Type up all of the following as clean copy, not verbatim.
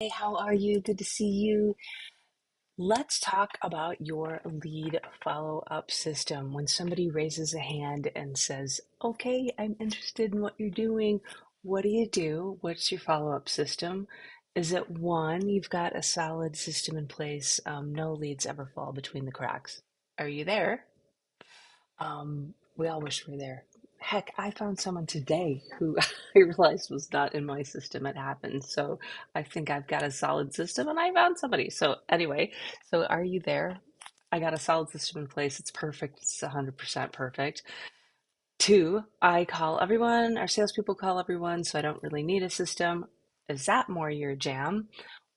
Hey, how are you? Good to see you. Let's talk about your lead follow-up system. When somebody raises a hand and says, okay, I'm interested in what you're doing, what do you do? What's your follow-up system? Is it one, you've got a solid system in place, no leads ever fall between the cracks? Are you there? We all wish we were there. Heck, I found someone today who I realized was not in my system. It happened. So I think I've got a solid system and I found somebody. So anyway, so are you there? I got a solid system in place. It's perfect. It's 100% perfect. Two, I call everyone, our salespeople call everyone, so I don't really need a system. Is that more your jam?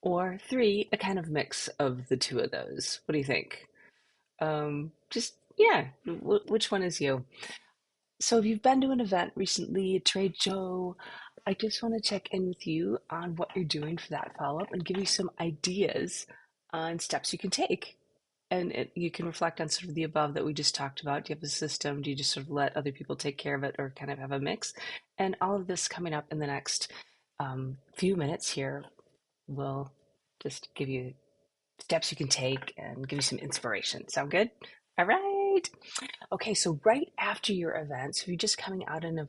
Or three, a kind of mix of the two of those. What do you think? Just, yeah, which one is you? So if you've been to an event recently, a trade show, I just want to check in with you on what you're doing for that follow-up and give you some ideas on steps you can take. And you can reflect on sort of the above that we just talked about. Do you have a system? Do you just sort of let other people take care of it or kind of have a mix? And all of this coming up in the next few minutes here will just give you steps you can take and give you some inspiration. Sound good? All right. Okay, so right after your event, so if you're just coming out an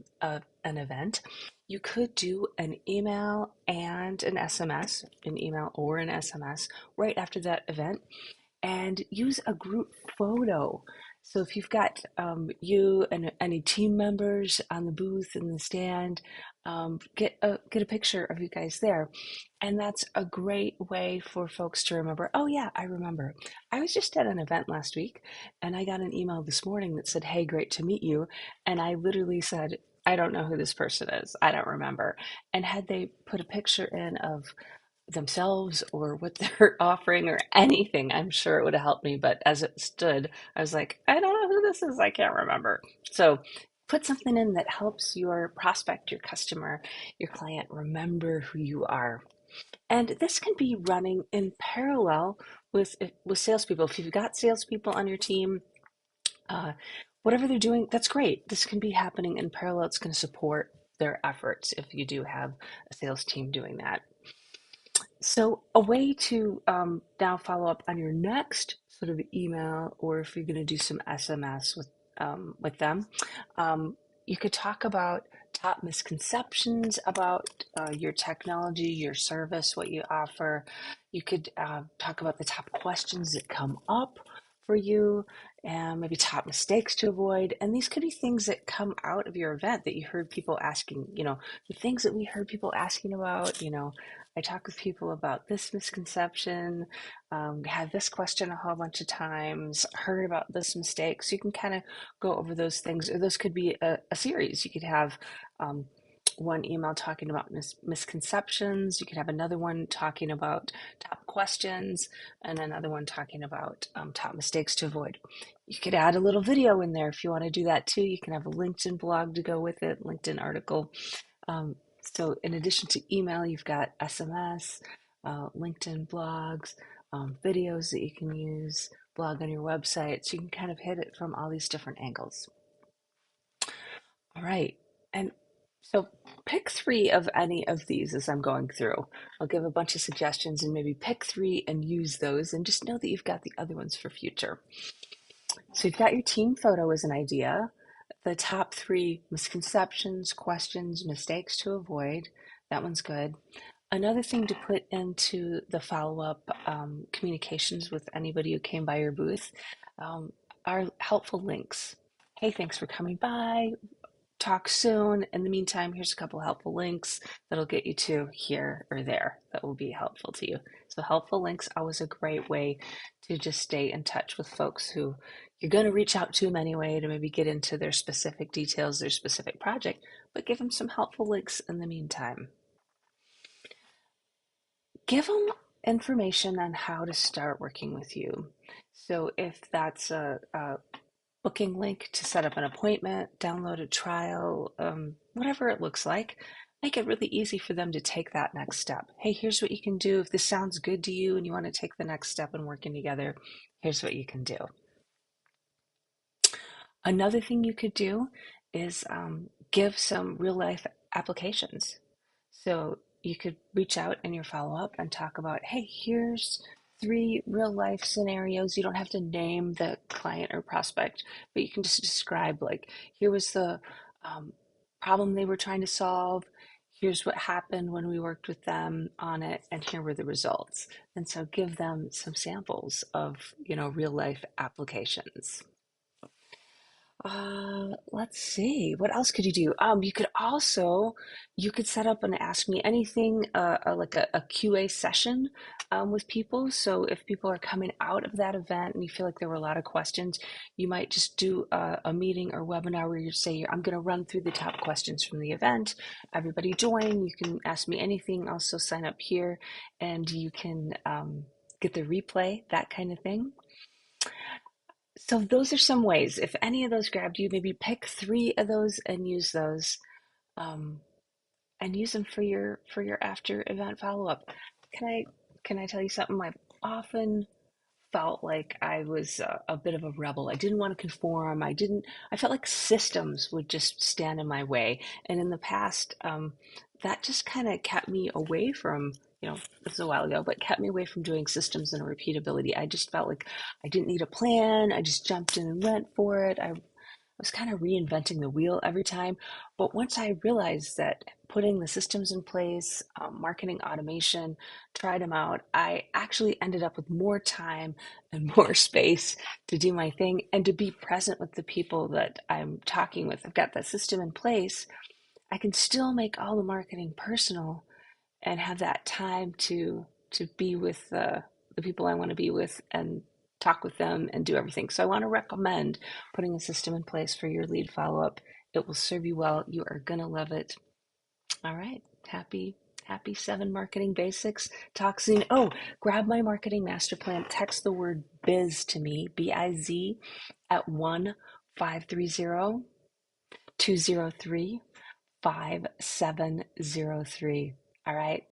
event, you could do an email and an SMS, an email or an SMS right after that event and use a group photo. So if you've got you and any team members on the booth in the stand, get a picture of you guys there, and that's a great way for folks to remember. Oh yeah, I remember. I was just at an event last week, and I got an email this morning that said, "Hey, great to meet you," and I literally said, "I don't know who this person is. I don't remember." And had they put a picture in of themselves or what they're offering or anything, I'm sure it would have helped me. But as it stood, I was like, I don't know who this is. I can't remember. So put something in that helps your prospect, your customer, your client remember who you are. And this can be running in parallel with salespeople. If you've got salespeople on your team, uh, whatever they're doing, that's great. This can be happening in parallel. It's going to support their efforts if you do have a sales team doing that. So a way to now follow up on your next sort of email, or if you're going to do some SMS with them, you could talk about top misconceptions about your technology, your service, what you offer. You could talk about the top questions that come up for you, and maybe top mistakes to avoid. And these could be things that come out of your event that you heard people asking. The things that we heard people asking about. I talk with people about this misconception, had this question a whole bunch of times, heard about this mistake. So you can kind of go over those things, or those could be a series. You could have um, one email talking about misconceptions. You could have another one talking about top questions, and another one talking about top mistakes to avoid. You could add a little video in there if you want to do that too. You can have a LinkedIn blog to go with it, LinkedIn article. So in addition to email, you've got SMS, LinkedIn blogs, videos that you can use, blog on your website. So you can kind of hit it from all these different angles. All right. And so pick three of any of these as I'm going through. I'll give a bunch of suggestions and maybe pick three and use those, and just know that you've got the other ones for future. So you've got your team photo as an idea, the top three misconceptions, questions, mistakes to avoid. That one's good. Another thing to put into the follow-up communications with anybody who came by your booth um, are helpful links. Hey, thanks for coming by. Talk soon. In the meantime, here's a couple helpful links that'll get you to here or there that will be helpful to you. So helpful links always a great way to just stay in touch with folks who you're going to reach out to them anyway to maybe get into their specific details, their specific project, but give them some helpful links in the meantime. Give them information on how to start working with you. So if that's a booking link to set up an appointment, download a trial, whatever it looks like, make it really easy for them to take that next step. Hey, here's what you can do. If this sounds good to you and you want to take the next step in working together, here's what you can do. Another thing you could do is give some real life applications. So you could reach out in your follow-up and talk about, hey, here's three real life scenarios. You don't have to name the client or prospect, but you can just describe, like, here was the um, problem they were trying to solve. Here's what happened when we worked with them on it, and here were the results. And so give them some samples of, real life applications. Let's see. What else could you do? You could set up an Ask Me Anything, like a QA session with people. So if people are coming out of that event and you feel like there were a lot of questions, you might just do a meeting or webinar where you say, I'm going to run through the top questions from the event. Everybody join. You can ask me anything. Also sign up here and you can get the replay, that kind of thing. So those are some ways. If any of those grabbed you, maybe pick three of those and use those, um, and use them for your after event follow up. Can I can I tell you something? I've often felt like I was a bit of a rebel. I didn't want to conform. I felt like systems would just stand in my way. And in the past, that just kind of kept me away from, this is a while ago, but kept me away from doing systems and repeatability. I just felt like I didn't need a plan. I just jumped in and went for it. I was kind of reinventing the wheel every time. But once I realized that putting the systems in place, marketing automation, tried them out, I actually ended up with more time and more space to do my thing and to be present with the people that I'm talking with. I've got that system in place. I can still make all the marketing personal and have that time to be with the people I want to be with and talk with them and do everything. So I want to recommend putting a system in place for your lead follow-up. It will serve you well. You are gonna love it. All right. Happy 7 marketing basics talk soon. Oh, grab my marketing master plan. Text the word biz to me, BIZ, at 1-530-203-5703. All right.